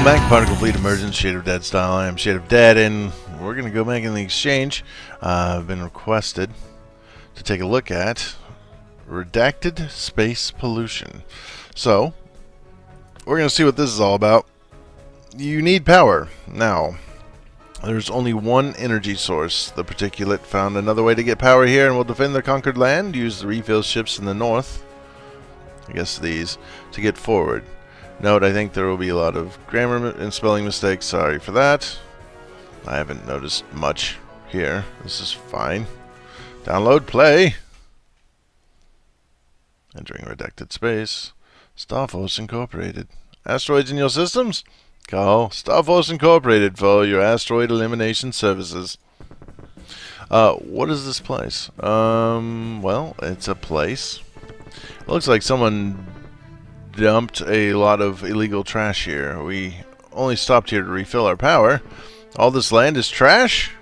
back to Particle Fleet Emergence, ShadeOfDead style. I am ShadeOfDead, and we're going to go back in the exchange. I've been requested to take a look at Redacted Space Pollution. So, we're going to see what this is all about. You need power. Now, there's only one energy source. The particulate found another way to get power here and will defend the conquered land. Use the refill ships in the north, I guess these, to get forward. Note, I think there will be a lot of grammar and spelling mistakes. Sorry for that. I haven't noticed much here. This is fine. Download, play. Entering Redacted Space. Starforce Incorporated. Asteroids in your systems? Call Starforce Incorporated for your asteroid elimination services. What is this place? Well, it's a place. It looks like someone dumped a lot of illegal trash here. We only stopped here to refill our power. All this land is trash?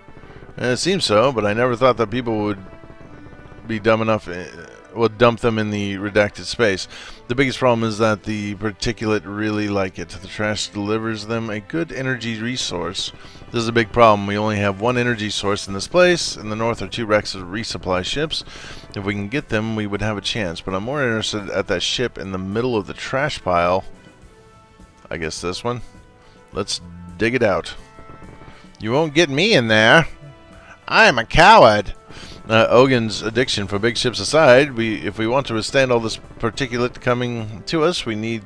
It seems so, but I never thought that people would be dumb enough would dump them in the redacted space. The biggest problem is that the particulate really like it. The trash delivers them a good energy resource. This is a big problem. We only have one energy source in this place. In the north are two wrecks of resupply ships. If we can get them, we would have a chance. But I'm more interested at that ship in the middle of the trash pile. I guess this one. Let's dig it out. You won't get me in there. I am a coward. Ogun's addiction for big ships aside, if we want to withstand all this particulate coming to us, we need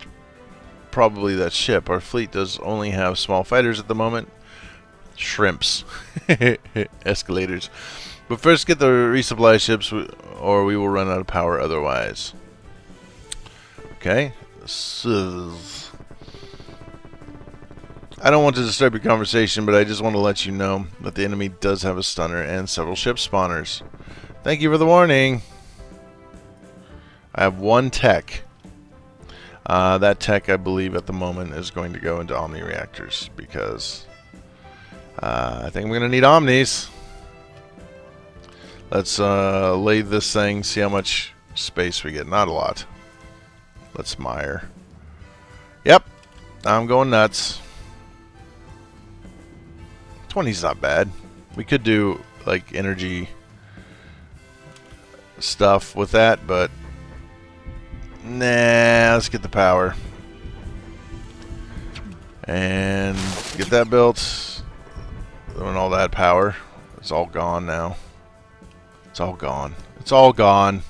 probably that ship. Our fleet does only have small fighters at the moment. Shrimps. Escalators. But first get the resupply ships, or we will run out of power otherwise. Okay. I don't want to disturb your conversation, but I just want to let you know that the enemy does have a stunner and several ship spawners. Thank you for the warning. I have one tech. That tech, I believe, at the moment is going to go into Omni reactors because I think we're going to need Omnis. Let's lay this thing, see how much space we get. Not a lot. Let's mire. Yep, I'm going nuts. 20's not bad. We could do like energy stuff with that, but nah, let's get the power and get that built. And all that power, it's all gone now. It's all gone. It's all gone.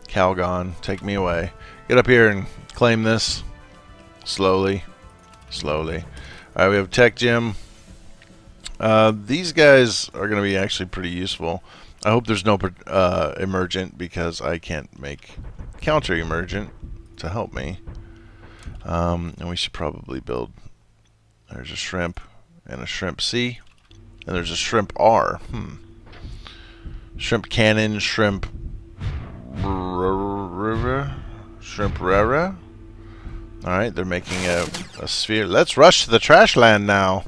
Calgon, take me away. Get up here and claim this. Slowly. Slowly. Alright, we have Tech Gym. These guys are going to be actually pretty useful. I hope there's no emergent, because I can't make counter emergent to help me. And we should probably build. There's a shrimp and a shrimp C, and there's a shrimp R. Shrimp cannon, shrimp shrimp rara. Alright, they're making a sphere. Let's rush to the trash land now.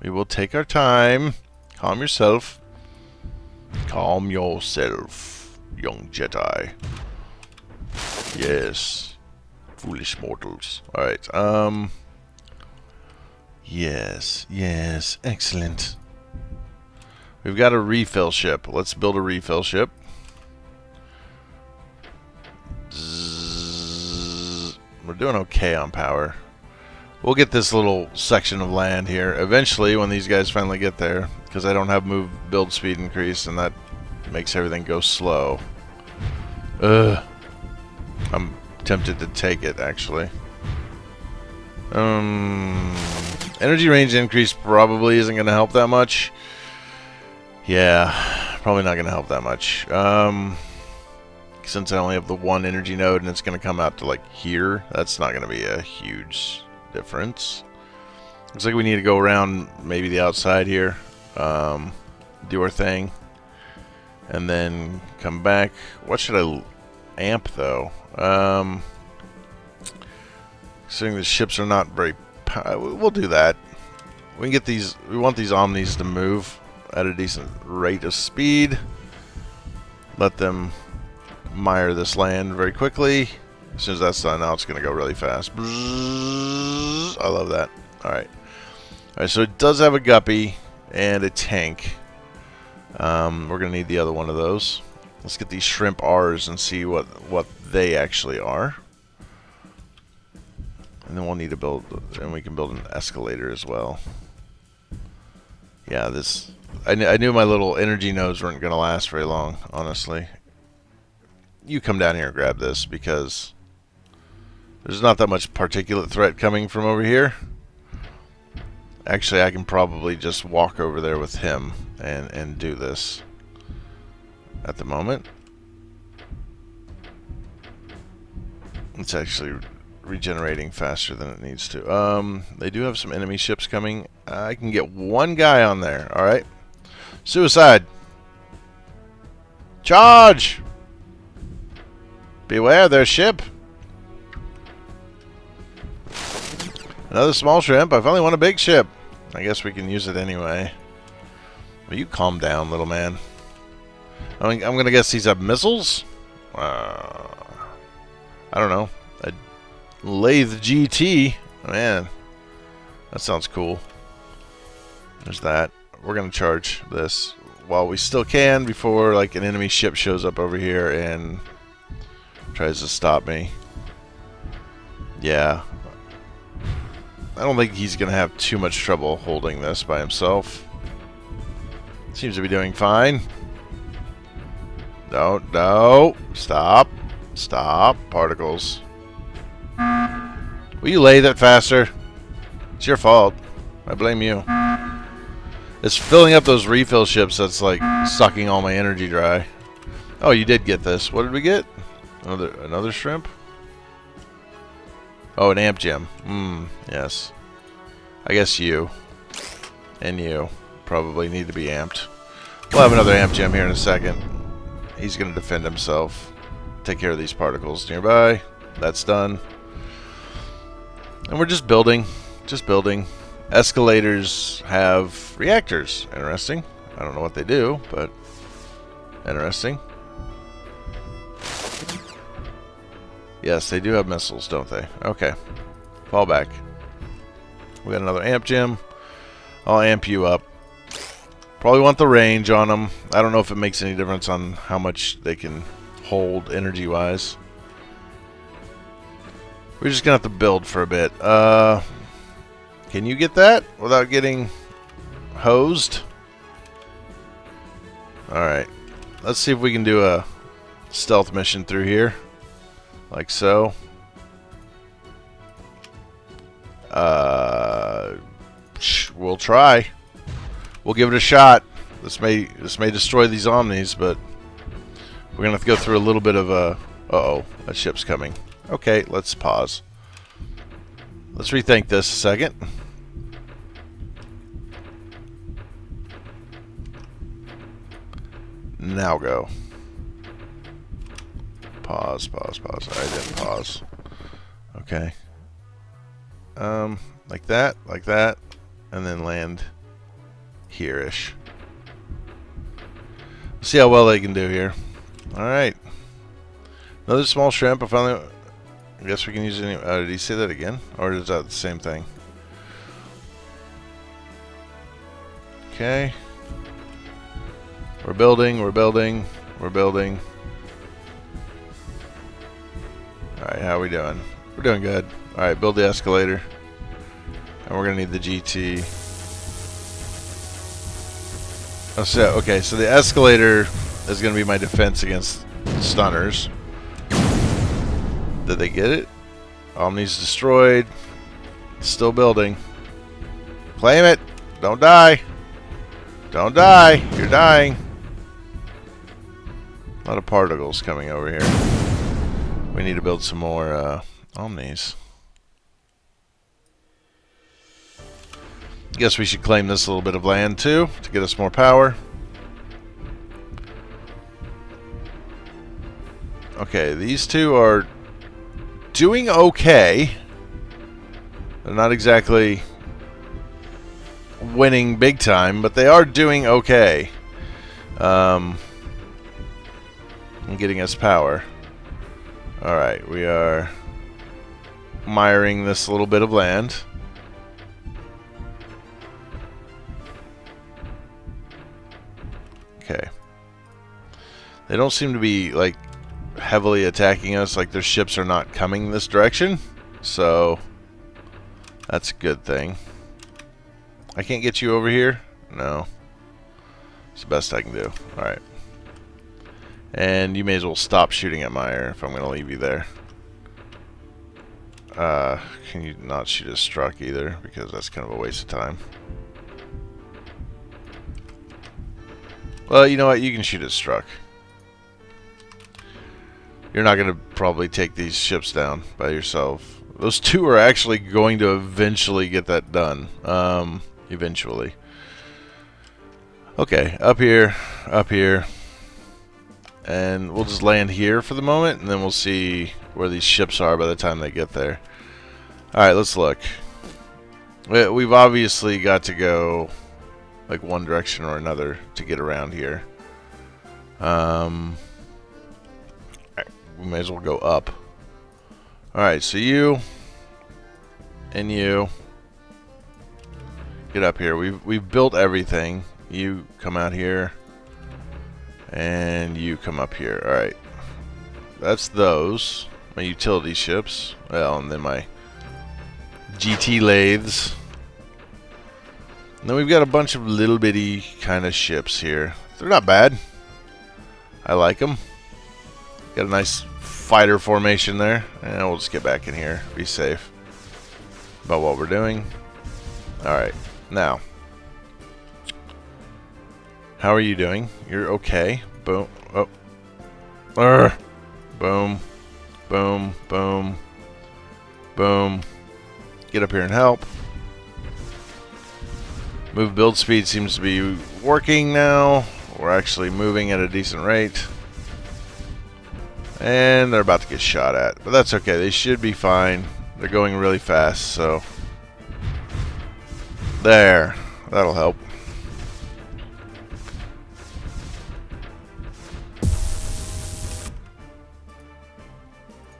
We will take our time. Calm yourself. Calm yourself, young Jedi. Yes. Foolish mortals. Alright, Yes, excellent. We've got a refill ship. Let's build a refill ship. We're doing okay on power. We'll get this little section of land here eventually when these guys finally get there, because I don't have build speed increase, and that makes everything go slow. I'm tempted to take it, actually. Energy range increase probably isn't going to help that much. Yeah, probably not going to help that much. Since I only have the one energy node and it's going to come out to like here, that's not going to be a huge difference. Looks like we need to go around maybe the outside here, do our thing, and then come back. What should I amp though? Considering the ships are not very we'll do that. We can get these. We want these Omnis to move at a decent rate of speed. Let them mire this land very quickly. As soon as that's done, now it's going to go really fast. I love that. Alright. Alright, so it does have a guppy and a tank. We're going to need the other one of those. Let's get these shrimp R's and see what they actually are. And then we'll need to build, and we can build an escalator as well. Yeah, this... I knew my little energy nodes weren't going to last very long, honestly. You come down here and grab this, because there's not that much particulate threat coming from over here. Actually, I can probably just walk over there with him and do this at the moment. It's actually regenerating faster than it needs to. They do have some enemy ships coming. I can get one guy on there. Alright. Suicide. Charge! Beware their ship. Another small shrimp. I finally want a big ship. I guess we can use it anyway. Will you calm down, little man? I'm going to guess these have missiles? I don't know. A Lathe GT. Man, that sounds cool. There's that. We're going to charge this while we still can before like an enemy ship shows up over here and tries to stop me. Yeah. I don't think he's going to have too much trouble holding this by himself. Seems to be doing fine. No. Stop. Stop. Particles. Will you lay that faster? It's your fault. I blame you. It's filling up those refill ships that's like sucking all my energy dry. Oh, you did get this. What did we get? Another shrimp? Oh, an amp gem. Yes. I guess you and you probably need to be amped. We'll have another amp gem here in a second. He's going to defend himself. Take care of these particles nearby. That's done. And we're just building. Just building. Escalators have reactors. Interesting. I don't know what they do, but interesting. Yes, they do have missiles, don't they? Okay. Fall back. We got another amp gem. I'll amp you up. Probably want the range on them. I don't know if it makes any difference on how much they can hold energy-wise. We're just going to have to build for a bit. Can you get that without getting hosed? Alright. Let's see if we can do a stealth mission through here. Like so. We'll try. We'll give it a shot. This may destroy these omnis, but we're gonna have to go through a little bit of a... Uh-oh, that ship's coming. Okay, let's pause. Let's rethink this a second. Now go. Pause. I didn't pause. Okay. Like that, and then land here-ish. See how well they can do here. Alright. Another small shrimp. I guess we can use it anyway. Did he say that again? Or is that the same thing? Okay. We're building. Alright, how are we doing? We're doing good. Alright, build the escalator. And we're going to need the GT. Oh, so, okay, so the escalator is going to be my defense against stunners. Did they get it? Omni's destroyed. Still building. Claim it! Don't die! Don't die! You're dying! A lot of particles coming over here. We need to build some more Omnis. Guess we should claim this little bit of land too to get us more power. Okay, these two are doing okay. They're not exactly winning big time, but they are doing okay. And getting us power. Alright, we are miring this little bit of land. Okay. They don't seem to be, like, heavily attacking us. Like, their ships are not coming this direction. So, that's a good thing. I can't get you over here? No. It's the best I can do. Alright. And you may as well stop shooting at Meyer if I'm going to leave you there. Can you not shoot a struck either? Because that's kind of a waste of time. Well, you know what? You can shoot a struck. You're not going to probably take these ships down by yourself. Those two are actually going to eventually get that done. Eventually. Okay, up here, up here. And we'll just land here for the moment, and then we'll see where these ships are by the time they get there. Alright, let's look. We've obviously got to go like one direction or another to get around here. We may as well go up. Alright, so you and you get up here. We've built everything. You come out here. And you come up here. Alright. That's those. My utility ships. Well, and then my GT lathes. And then we've got a bunch of little bitty kind of ships here. They're not bad. I like them. Got a nice fighter formation there. And we'll just get back in here. Be safe about what we're doing. Alright. Now. How are you doing? You're okay. Boom. Oh. Boom. Boom. Boom. Boom. Get up here and help. Move build speed seems to be working now. We're actually moving at a decent rate. And they're about to get shot at. But that's okay. They should be fine. They're going really fast, so. There. That'll help.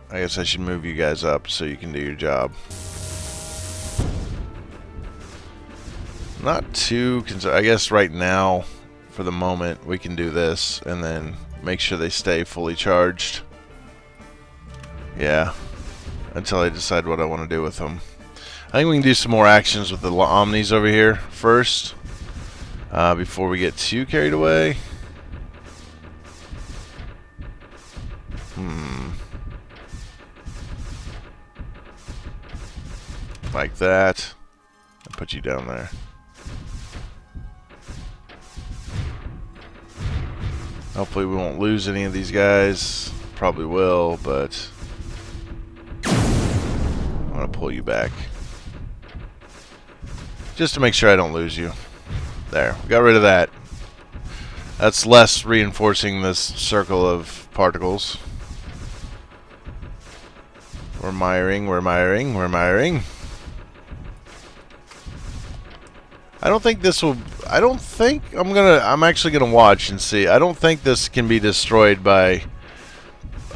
I guess I should move you guys up so you can do your job. Not too concerned. I guess right now, for the moment, we can do this and then make sure they stay fully charged. Yeah. Until I decide what I want to do with them. I think we can do some more actions with the Omnis over here first. Before we get too carried away. Like that. I'll put you down there. Hopefully we won't lose any of these guys. Probably will, but I'm going to pull you back. Just to make sure I don't lose you. There. We got rid of that. That's less reinforcing this circle of particles. We're miring, we're miring, we're miring. I don't think this will. I don't think I'm actually gonna watch and see. I don't think this can be destroyed by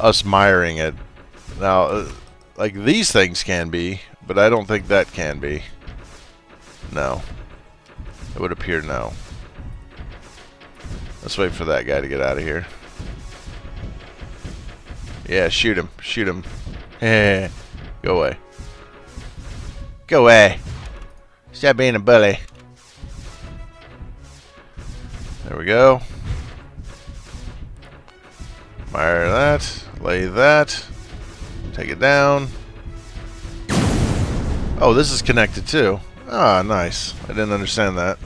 us miring it. Now, like these things can be, but I don't think that can be. No. It would appear no. Let's wait for that guy to get out of here. Yeah, shoot him. Shoot him. Go away. Go away. Stop being a bully. There we go. Fire that. Lay that. Take it down. Oh, this is connected too. Ah, nice. I didn't understand that.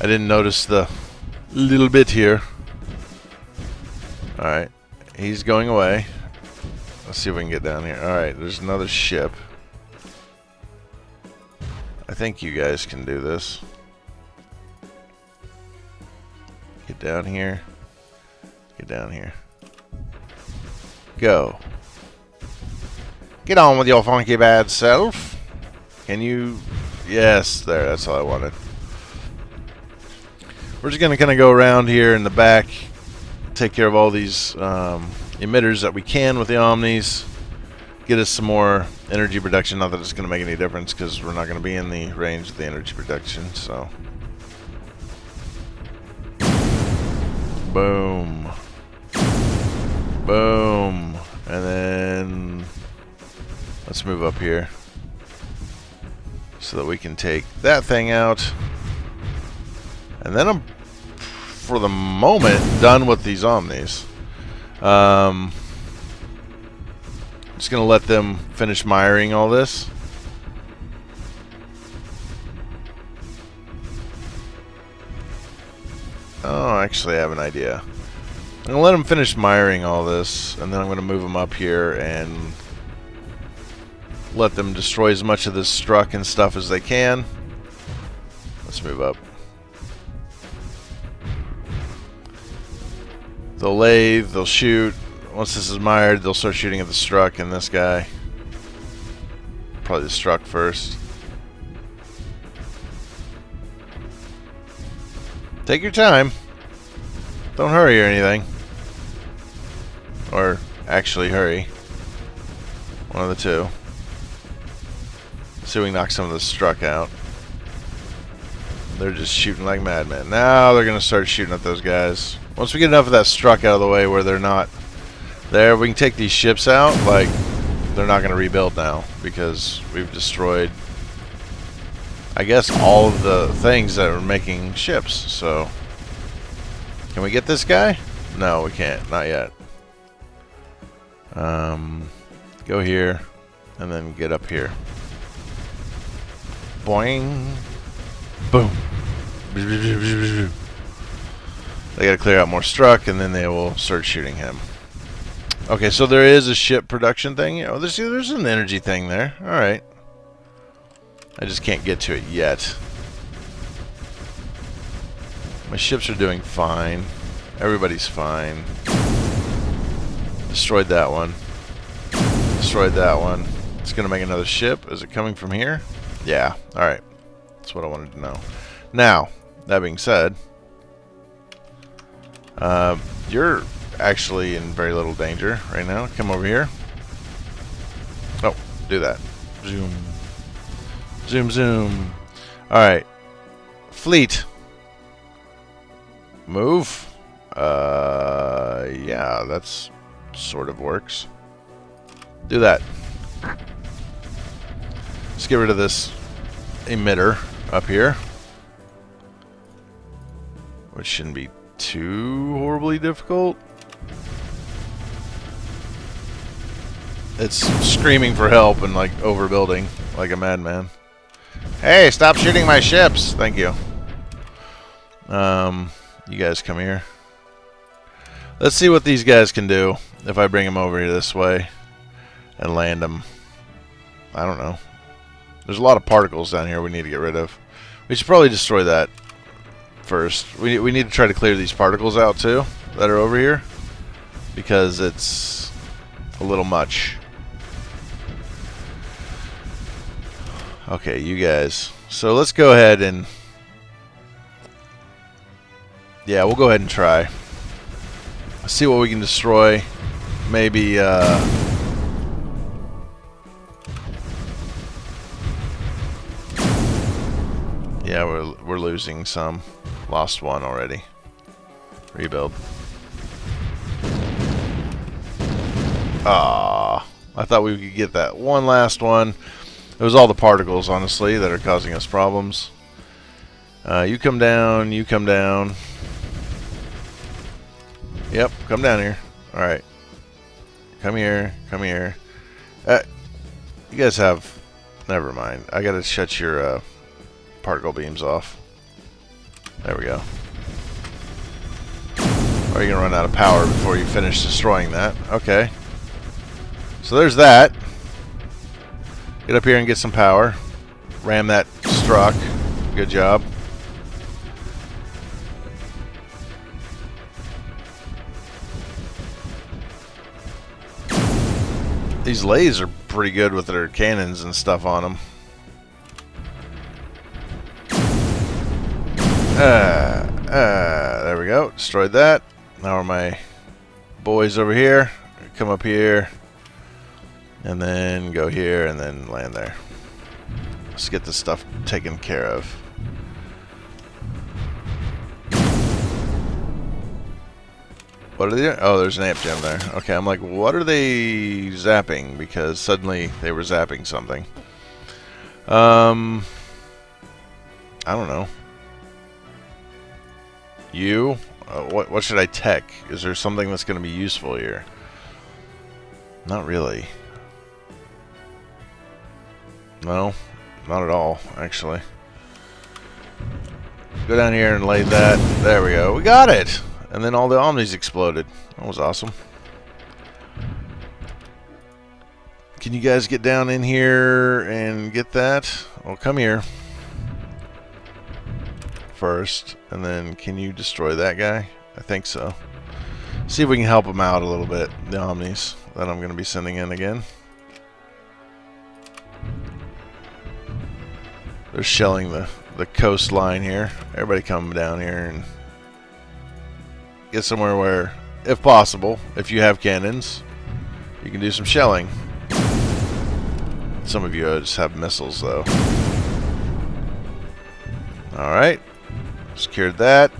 I didn't notice the little bit here. Alright. He's going away. Let's see if we can get down here. Alright, there's another ship. I think you guys can do this. Get down here. Get down here. Go. Get on with your funky bad self. Can you... Yes, there. That's all I wanted. We're just going to kind of go around here in the back. Take care of all these emitters that we can with the Omnis. Get us some more energy production. Not that it's going to make any difference because we're not going to be in the range of the energy production. So, boom, boom, and then let's move up here so that we can take that thing out. And then I'm, for the moment, done with these Omnis. Just going to let them finish miring all this. Oh, actually I have an idea. I'm going to let them finish miring all this, and then I'm going to move them up here and let them destroy as much of this struck and stuff as they can. Let's move up. They'll lathe, they'll shoot. Once this is mired, they'll start shooting at the struck and this guy. Probably the struck first. Take your time. Don't hurry or anything. Or actually hurry. One of the two. See if we can knock some of the struck out. They're just shooting like madmen. Now they're going to start shooting at those guys. Once we get enough of that struck out of the way where they're not there, we can take these ships out. Like, they're not going to rebuild now because we've destroyed, I guess, all of the things that are making ships. So, can we get this guy? No, we can't. Not yet. Go here and then get up here. Boing. Boom. They got to clear out more struck, and then they will start shooting him. Okay, so there is a ship production thing. You know, there's an energy thing there. All right. I just can't get to it yet. My ships are doing fine. Everybody's fine. Destroyed that one. Destroyed that one. It's going to make another ship. Is it coming from here? Yeah. All right. That's what I wanted to know. Now, that being said, you're actually in very little danger right now. Come over here. Oh, do that. Zoom. Zoom, zoom. Alright. Fleet. Move. Yeah, that's sort of works. Do that. Let's get rid of this emitter up here, which shouldn't be too horribly difficult. It's screaming for help and like overbuilding like a madman. Hey, stop shooting my ships! Thank you. You guys come here. Let's see what these guys can do if I bring them over here this way and land them. I don't know. There's a lot of particles down here we need to get rid of. We should probably destroy that first. We need to try to clear these particles out too that are over here because it's a little much. Okay, you guys. So let's go ahead and... yeah, we'll go ahead and try. See what we can destroy. Maybe, yeah, we're losing some. Lost one already. Rebuild. Ah, I thought we could get that one last one. It was all the particles, honestly, that are causing us problems. You come down, you come down. Yep, come down here. Alright. Come here, come here. You guys have... never mind. I gotta shut your particle beams off. There we go. Or you're gonna run out of power before you finish destroying that. Okay. So there's that. Get up here and get some power. Ram that struck. Good job. These lathes are pretty good with their cannons and stuff on them. There we go. Destroyed that. Now are my boys over here. come up here, and then go here, and then land there. Let's get this stuff taken care of. What are they doing? Oh, there's an amp gem there. Okay, I'm like, what are they zapping? Because suddenly they were zapping something. I don't know. You? What should I tech? Is there something that's going to be useful here? Not really. No, not at all, actually. Go down here and lay that. There we go. We got it! And then all the omnis exploded. That was awesome. Can you guys get down in here and get that? Well, come here first, and then can you destroy that guy? I think so. See if we can help him out a little bit, the omnis that I'm going to be sending in again. They're shelling the coastline here. Everybody come down here and get somewhere where, if possible, if you have cannons, you can do some shelling. Some of you just have missiles, though. Alright. Secured that.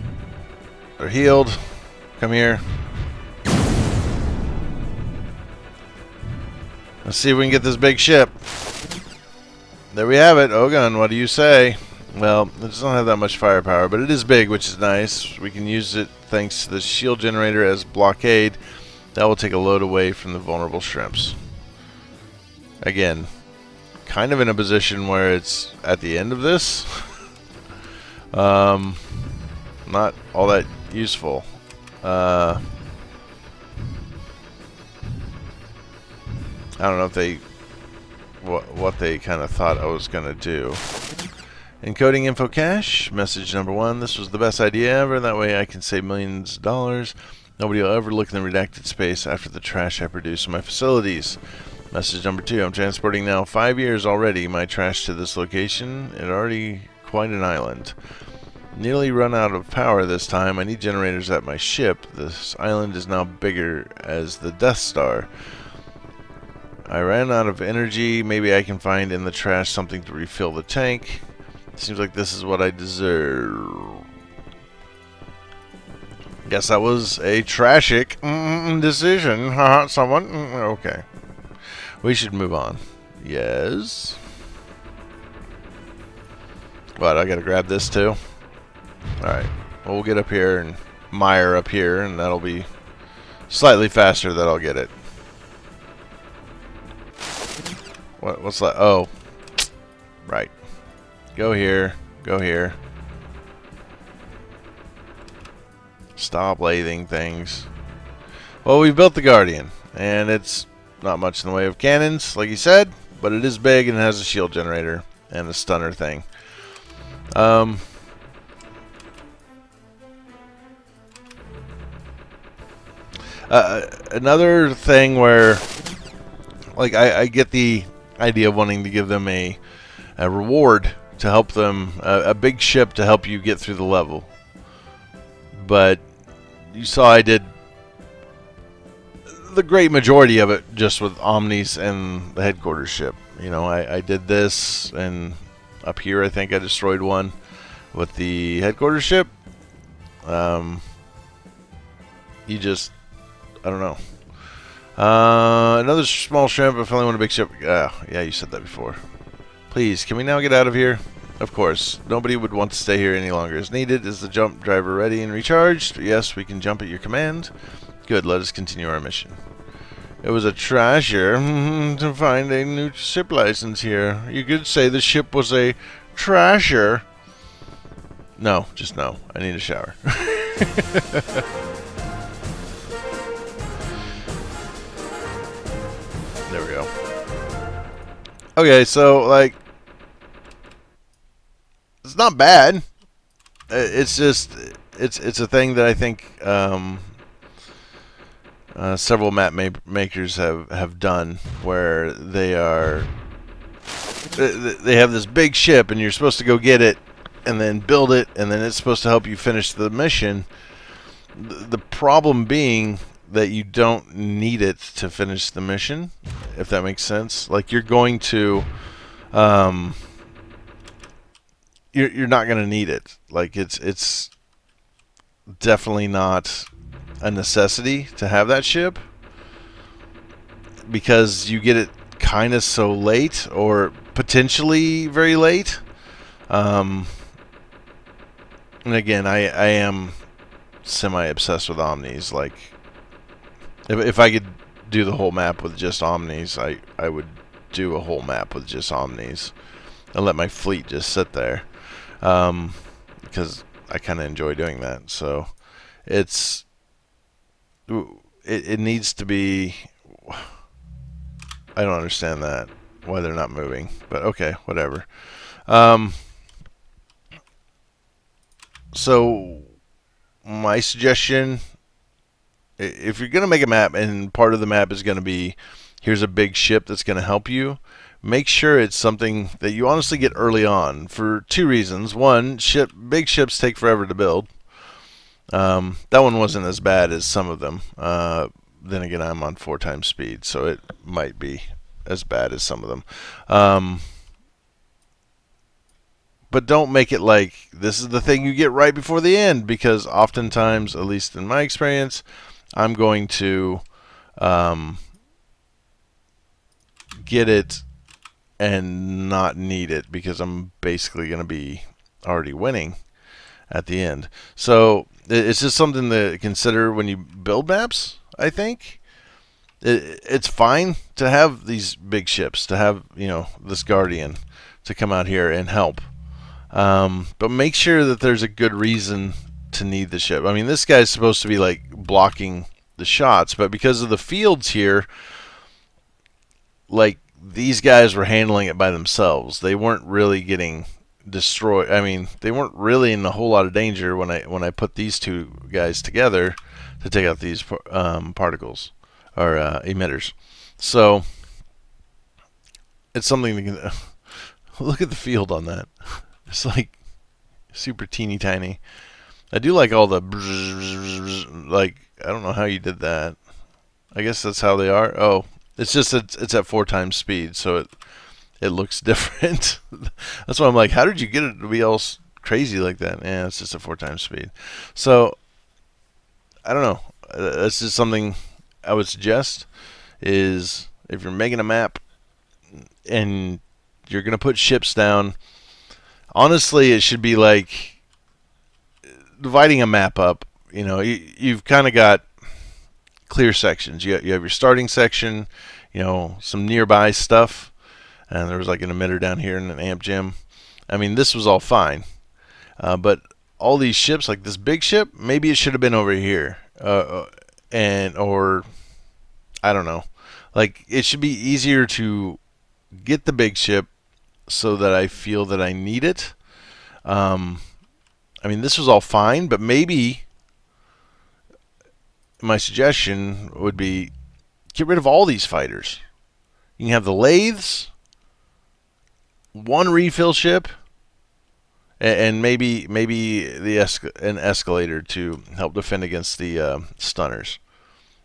They're healed. Come here. Let's see if we can get this big ship. There we have it. Ogun, what do you say? Well, it doesn't have that much firepower, but it is big, which is nice. We can use it thanks to the shield generator as blockade. That will take a load away from the vulnerable shrimps. Again, kind of in a position where it's at the end of this. Not all that useful. I don't know if they what they kind of thought I was gonna do. Encoding info cache, message number 1. This was the best idea ever. That way I can save millions of dollars. Nobody will ever look in the redacted space after the trash I produce in my facilities. Message number 2. I'm transporting now 5 years already my trash to this location. It's already quite an island. Nearly run out of power this time. I need generators at my ship. This island is now bigger as the Death Star. I ran out of energy. Maybe I can find in the trash something to refill the tank. Seems like this is what I deserve. Guess that was a trashic decision. Someone? Okay. We should move on. Yes. What, I gotta grab this too? Alright. Well, we'll get up here and mire up here, and that'll be slightly faster that I'll get it. What's that? Oh. Right. Go here. Go here. Stop lathing things. Well, we built the Guardian, and it's not much in the way of cannons, like you said, but it is big and it has a shield generator and a stunner thing. Another thing where, like, I get the idea of wanting to give them a reward to help them, a big ship to help you get through the level. But you saw I did the great majority of it just with Omnis and the headquarters ship. You know, I did this, and up here I think I destroyed one with the headquarters ship. You just, I don't know. Another small shrimp, if I only want a big ship. Yeah, you said that before. Please, can we now get out of here? Of course. Nobody would want to stay here any longer. As needed, is the jump driver ready and recharged? Yes, we can jump at your command. Good, let us continue our mission. It was a treasure to find a new ship license here. You could say the ship was a treasure. No, just no. I need a shower. There we go. Okay, so, like, it's not bad. It's just, it's a thing that I think several map makers have done, where they have this big ship and you're supposed to go get it and then build it, and then it's supposed to help you finish the mission. The problem being that you don't need it to finish the mission, if that makes sense. Like you're going to, you're not going to need it. Like it's definitely not a necessity to have that ship, because you get it kind of so late, or potentially very late. And again, I am semi-obsessed with Omnis. Like, if I could do the whole map with just Omnis, I would do a whole map with just Omnis and let my fleet just sit there, because I kind of enjoy doing that. So it needs to be. I don't understand that, why they're not moving, but okay, whatever. So my suggestion, if you're going to make a map and part of the map is going to be, here's a big ship that's going to help you, make sure it's something that you honestly get early on, for two reasons. One, big ships take forever to build. That one wasn't as bad as some of them. Then again, I'm on 4 times speed, so it might be as bad as some of them. But don't make it like this is the thing you get right before the end, because oftentimes, at least in my experience, I'm going to get it and not need it, because I'm basically going to be already winning at the end. So it's just something to consider when you build maps, I think. It's fine to have these big ships, to have, this Guardian to come out here and help. But make sure that there's a good reason to need the ship. I mean, this guy's supposed to be like blocking the shots, but because of the fields here, like these guys were handling it by themselves. They weren't really getting destroyed. I mean, they weren't really in a whole lot of danger when I put these two guys together to take out these particles or emitters. So it's something to look at the field on that. It's like super teeny tiny. I do like all the like, I don't know how you did that. I guess that's how they are. Oh, it's just it's at 4 times speed, so it looks different. That's why I'm like, how did you get it to be all crazy like that? Yeah, it's just at 4 times speed. So I don't know. That's just something I would suggest, is if you're making a map and you're gonna put ships down, honestly, it should be like dividing a map up. You've kind of got clear sections. You have your starting section, some nearby stuff, and there was like an emitter down here and an amp gem. I mean, this was all fine, but all these ships, like this big ship, maybe it should have been over here, or I don't know. Like, it should be easier to get the big ship so that I feel that I need it. I mean, this was all fine, but maybe my suggestion would be get rid of all these fighters. You can have the lathes, one refill ship, and maybe an escalator to help defend against the stunners,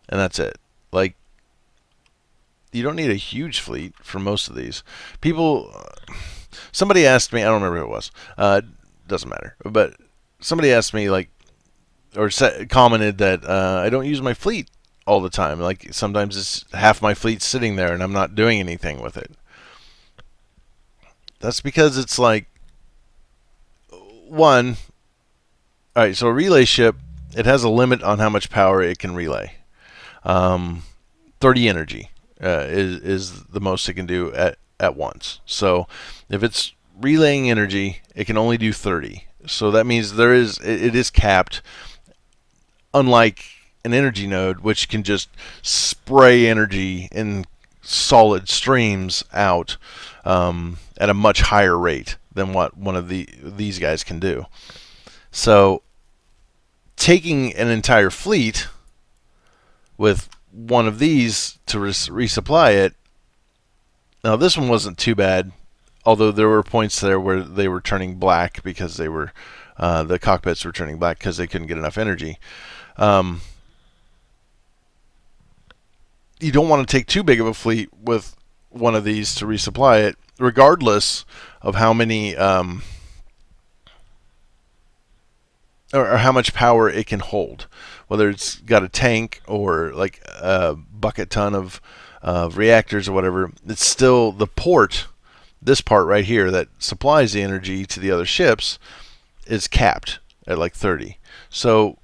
and that's it. Like, you don't need a huge fleet for most of these. Somebody asked me, I don't remember who it was. Doesn't matter. But somebody asked me, like, or commented that I don't use my fleet all the time. Like, sometimes it's half my fleet sitting there and I'm not doing anything with it. That's because it's like, one, all right, so a relay ship, it has a limit on how much power it can relay. 30 energy is the most it can do at once. So if it's relaying energy, it can only do 30. So that means it is capped, unlike an energy node, which can just spray energy in solid streams out at a much higher rate than what one of these guys can do. So taking an entire fleet with one of these to resupply it. Now, this one wasn't too bad, although there were points there where they were turning black because they were the cockpits were turning black because they couldn't get enough energy. you don't want to take too big of a fleet with one of these to resupply it, regardless of how many or how much power it can hold. Whether it's got a tank or like a bucket ton of reactors or whatever, it's still the port. This part right here that supplies the energy to the other ships is capped at like 30. So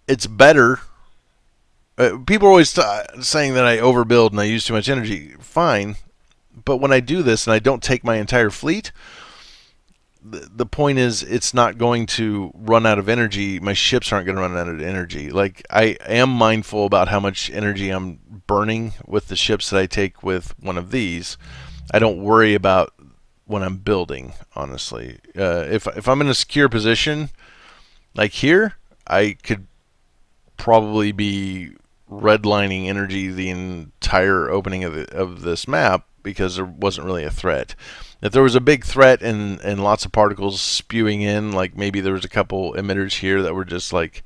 it's better. People are always saying that I overbuild and I use too much energy. Fine. But when I do this and I don't take my entire fleet, the point is it's not going to run out of energy. My ships aren't going to run out of energy. Like, I am mindful about how much energy I'm burning with the ships that I take with one of these. I don't worry about when I'm building, honestly. If I'm in a secure position, like here, I could probably be redlining energy the entire opening of this map because there wasn't really a threat. If there was a big threat and lots of particles spewing in, like maybe there was a couple emitters here that were just like,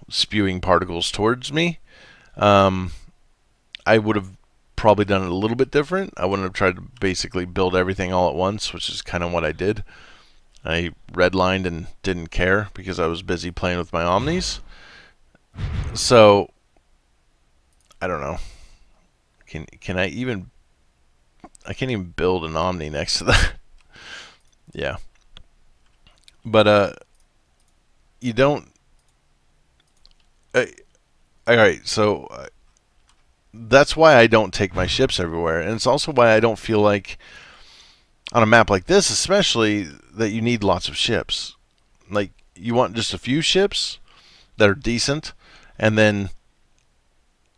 spewing particles towards me, I would have probably done it a little bit different. I wouldn't have tried to basically build everything all at once, which is kind of what I did. I redlined and didn't care because I was busy playing with my omnis. So, I don't know. Can I even... I can't even build an Omni next to that. Yeah. But, you don't... Alright, so... that's why I don't take my ships everywhere. And it's also why I don't feel like, on a map like this especially, that you need lots of ships. Like, you want just a few ships that are decent, and then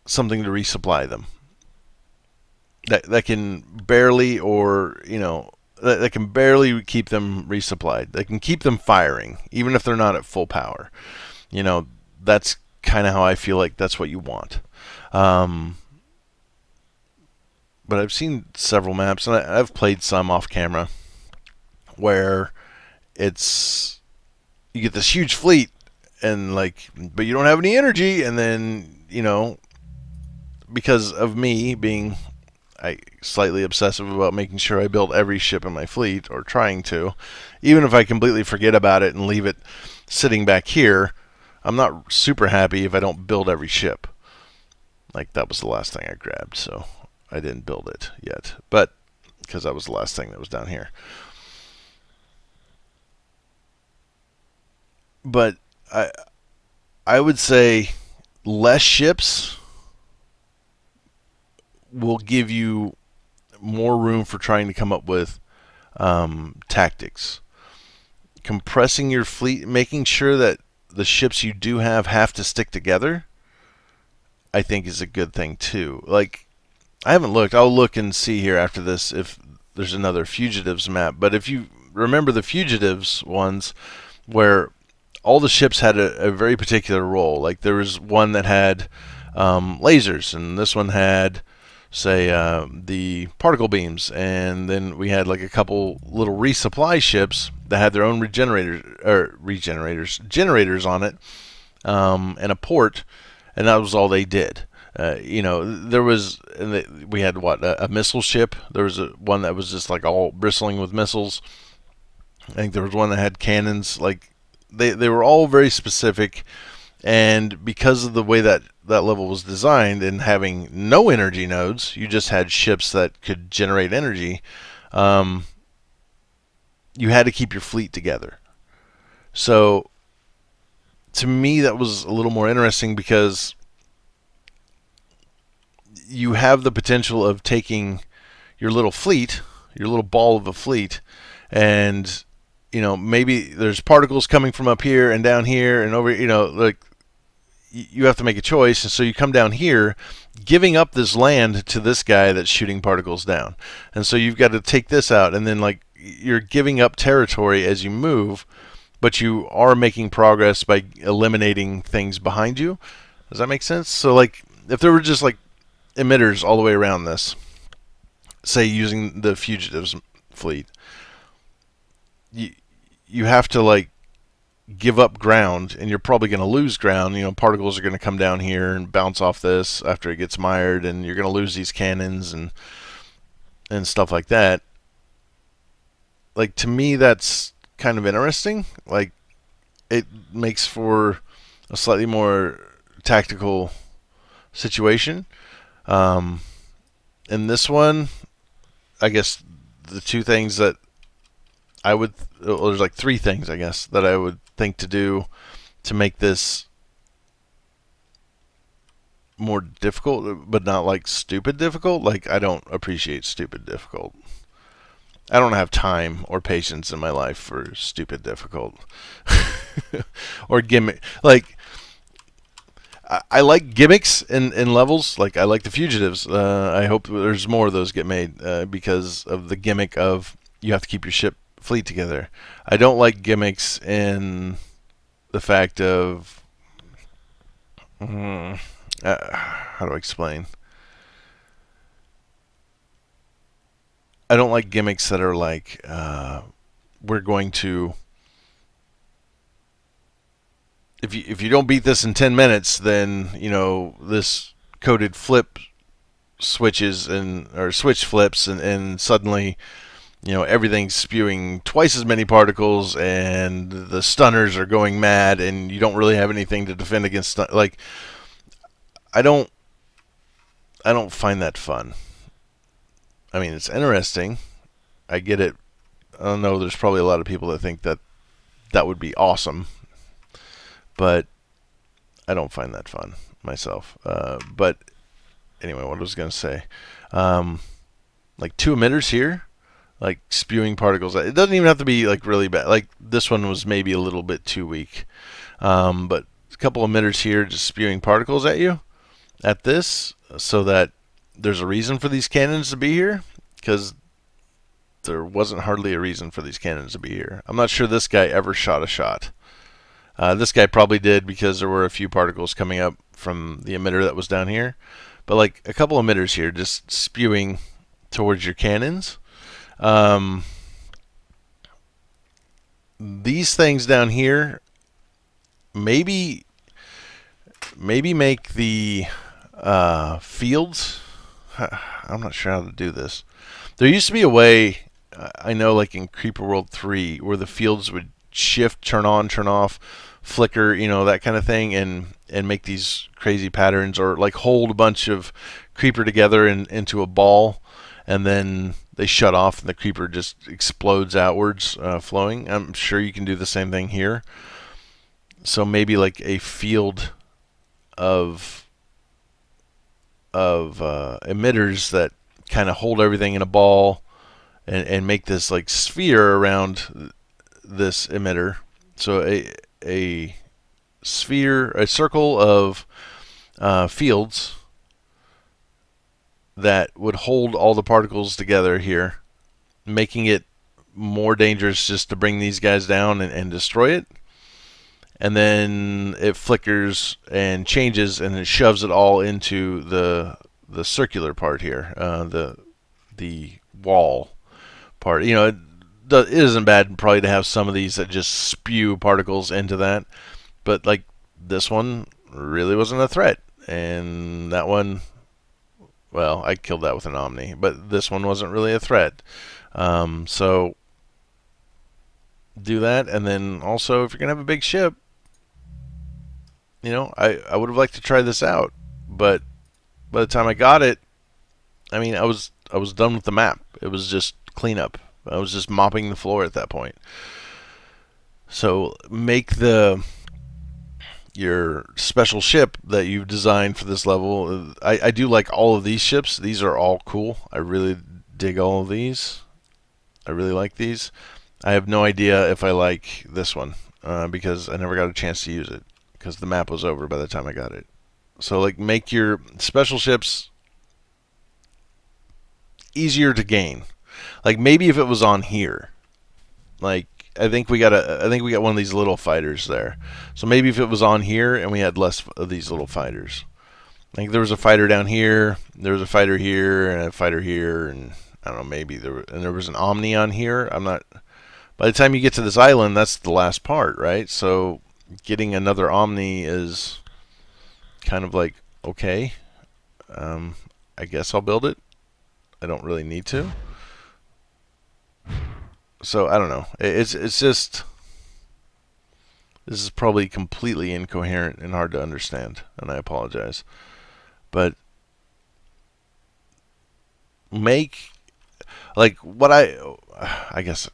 something to resupply them. That can barely, or that can barely keep them resupplied. That can keep them firing, even if they're not at full power. That's kind of how I feel like that's what you want. But I've seen several maps, and I've played some off camera, where it's you get this huge fleet, and but you don't have any energy, and then because of me being slightly obsessive about making sure I build every ship in my fleet, or trying to. Even if I completely forget about it and leave it sitting back here, I'm not super happy if I don't build every ship. Like, that was the last thing I grabbed, so I didn't build it yet. But, because that was the last thing that was down here. But, I would say less ships will give you more room for trying to come up with tactics. Compressing your fleet, making sure that the ships you do have to stick together, I think is a good thing too. Like, I haven't looked. I'll look and see here after this if there's another Fugitives map. But if you remember the Fugitives ones, where all the ships had a very particular role. Like, there was one that had lasers, and this one had, say, the particle beams, and then we had like a couple little resupply ships that had their own generators on it, and a port, and that was all they did. There was, we had a missile ship. There was one that was just like all bristling with missiles. I think there was one that had cannons. Like, they were all very specific. And because of the way that level was designed, and having no energy nodes, you just had ships that could generate energy, you had to keep your fleet together. So, to me, that was a little more interesting, because you have the potential of taking your little fleet, your little ball of a fleet, and, maybe there's particles coming from up here and down here and over, you have to make a choice, and so you come down here, giving up this land to this guy that's shooting particles down. And so you've got to take this out, and then you're giving up territory as you move, but you are making progress by eliminating things behind you. Does that make sense? So if there were just emitters all the way around this, say using the Fugitives fleet, you have to give up ground, and you're probably going to lose ground. Particles are going to come down here and bounce off this after it gets mired, and you're going to lose these cannons and stuff like that. Like, to me, that's kind of interesting. Like, it makes for a slightly more tactical situation. In this one, I guess the two things that there's like three things, I guess, that I would think to do to make this more difficult, but not like stupid difficult. Like, I don't appreciate stupid difficult. I don't have time or patience in my life for stupid difficult. Or gimmick. Like, I like gimmicks in levels. Like, I like the fugitives. I hope there's more of those get made because of the gimmick of you have to keep your ship fleet together. I don't like gimmicks in the fact of how do I explain? I don't like gimmicks that are like we're going to if you don't beat this in 10 minutes, then this coded flip switches or switch flips and suddenly everything's spewing twice as many particles and the stunners are going mad and you don't really have anything to defend against. Like, I don't find that fun. I mean, it's interesting. I get it. I don't know. There's probably a lot of people that think that would be awesome, but I don't find that fun myself. But anyway, what I was going to say, like 2 emitters here, like spewing particles. It doesn't even have to be like really bad. Like, this one was maybe a little bit too weak, but a couple emitters here just spewing particles at you, at this, so that there's a reason for these cannons to be here, because there wasn't hardly a reason for these cannons to be here. I'm not sure this guy ever shot a shot. This guy probably did because there were a few particles coming up from the emitter that was down here. But like a couple emitters here just spewing towards your cannons. These things down here maybe make the fields. I'm not sure how to do this. There used to be a way, I know, like in Creeper World 3, where the fields would shift, turn on, turn off, flicker, that kind of thing, and make these crazy patterns, or like hold a bunch of creeper together into a ball, and then they shut off and the creeper just explodes outwards, flowing. I'm sure you can do the same thing here. So maybe like a field of emitters that kind of hold everything in a ball and make this like sphere around this emitter. So a sphere, a circle of fields that would hold all the particles together here, making it more dangerous just to bring these guys down and destroy it. And then it flickers and changes, and it shoves it all into the circular part here, the wall part. It isn't bad probably to have some of these that just spew particles into that, but like this one really wasn't a threat, and that one, well, I killed that with an Omni, but this one wasn't really a threat. So do that, and then also if you're gonna have a big ship, I would have liked to try this out, but by the time I got it, I mean, I was done with the map. It was just cleanup. I was just mopping the floor at that point. So make your special ship that you've designed for this level. I do like all of these ships. These are all cool. I really dig all of these. I really like these. I have no idea if I like this one because I never got a chance to use it, because the map was over by the time I got it. So like, make your special ships easier to gain. Like, maybe if it was on here, like I think we got one of these little fighters there. So maybe if it was on here and we had less of these little fighters. Like, there was a fighter down here, there was a fighter here, and a fighter here, and I don't know, maybe there was an Omni on here. I'm not by the time you get to this island, that's the last part, right? So getting another Omni is kind of like, okay, I guess I'll build it. I don't really need to. So I don't know. It's just, this is probably completely incoherent and hard to understand, and I apologize. But make, like, what I guess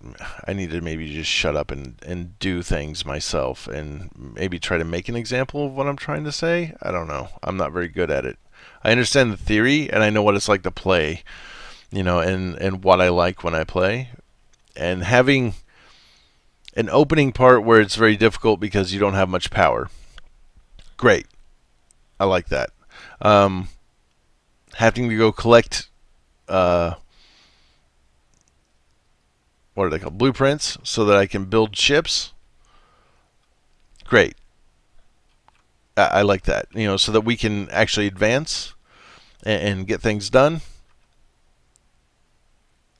I need to maybe just shut up and do things myself and maybe try to make an example of what I'm trying to say. I don't know. I'm not very good at it. I understand the theory and I know what it's like to play, and what I like when I play. And having an opening part where it's very difficult because you don't have much power. Great. I like that. Having to go collect what are they called? Blueprints, so that I can build ships. Great. I like that. So that we can actually advance and get things done.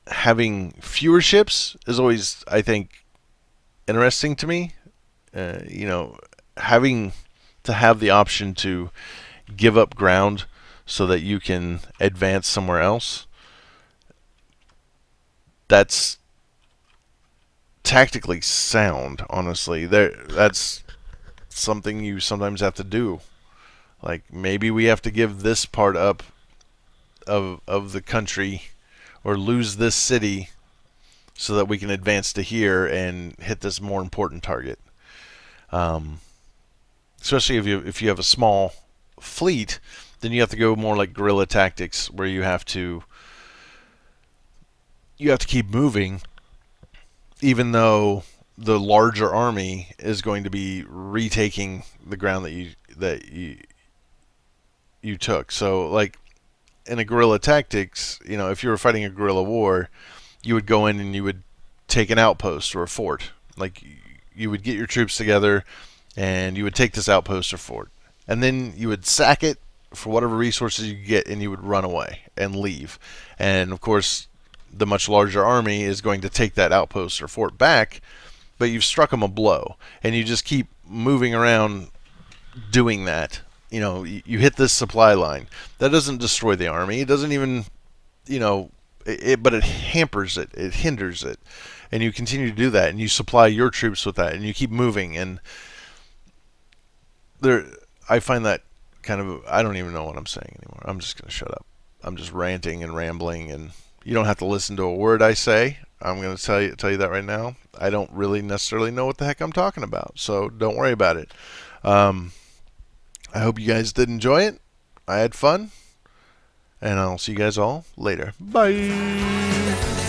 Having fewer ships is always, I think, interesting to me. Having to have the option to give up ground so that you can advance somewhere else. That's tactically sound, honestly. That's something you sometimes have to do. Like, maybe we have to give this part up of the country, or lose this city, so that we can advance to here and hit this more important target. Especially if you have a small fleet, then you have to go more like guerrilla tactics, where you have to keep moving, even though the larger army is going to be retaking the ground that you took. So, like, in a guerrilla tactics, if you were fighting a guerrilla war, you would go in and you would take an outpost or a fort. Like, you would get your troops together and you would take this outpost or fort, and then you would sack it for whatever resources you get, and you would run away and leave. And of course, the much larger army is going to take that outpost or fort back, but you've struck them a blow, and you just keep moving around doing that. You hit this supply line. That doesn't destroy the army. It doesn't even, but it hampers it. It hinders it. And you continue to do that, and you supply your troops with that, and you keep moving. And I find that kind of, I don't even know what I'm saying anymore. I'm just going to shut up. I'm just ranting and rambling, and you don't have to listen to a word I say. I'm going to tell you that right now. I don't really necessarily know what the heck I'm talking about, so don't worry about it. I hope you guys did enjoy it. I had fun, and I'll see you guys all later. Bye.